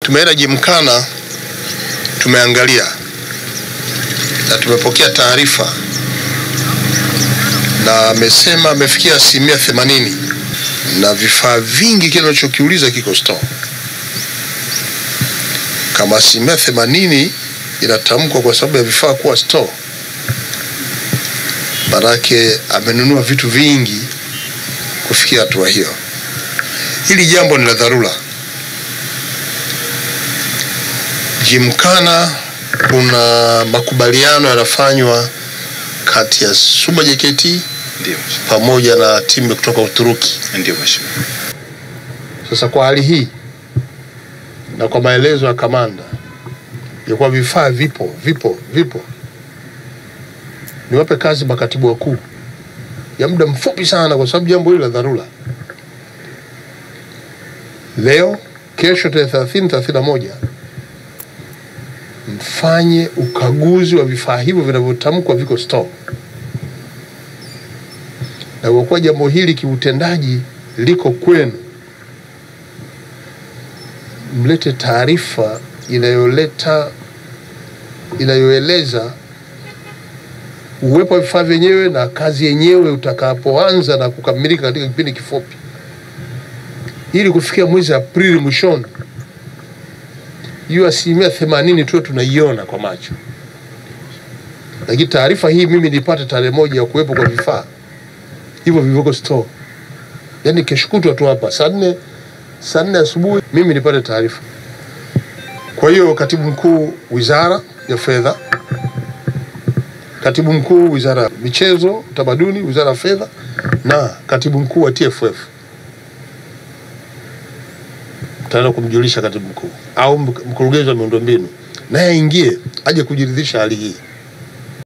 Tumeenda Gymkhana, tumeangalia na tumepokea taarifa, na amesema amefikia 80% na vifaa vingi kile unachokiuliza kiko store. Kama 80% inatamkwa kwa sababu ya vifaa kuwa store, barake amenunua vitu vingi kufikia hatua hiyo. Hili jambo ni la dharura. Gymkhana kuna makubaliano yanafanywa kati ya Suba JKT pamoja na timu kutoka Uturuki. Ndio mheshimiwa. Sasa kwa hali hii na kwa maelezo ya kamanda ya kwa vifaa vipo, niwape kazi makatibu wakuu ya muda mfupi sana, kwa sababu jambo hili la dharura. Leo, kesho tarehe 30-31 mfanye ukaguzi wa vifaa hivyo vinavyotamkwa viko store. Na kwa kuwa jambo hili kiutendaji liko kwenu, mlete taarifa inayoeleza uwepo wa vifaa vyenyewe na kazi yenyewe utakapoanza na kukamilika katika kipindi kifupi, ili kufikia mwezi Aprili mwishoni hiyo 80% tu tunaiona kwa macho. Lakini taarifa hii mimi nipate tarehe 1 ya kuwepo kwa vifaa hivyo vivyo store. Yaani kesho kutwa tu hapa saa 4 asubuhi mimi nipate taarifa. Kwa hiyo katibu mkuu Wizara ya Fedha, katibu mkuu Wizara ya Michezo, Utamaduni, Wizara ya Fedha, na katibu mkuu wa TFF tutaenda kumjulisha katibu mkuu au mkurugenzi wa miundombinu, naye aingie aje kujiridhisha hali hii.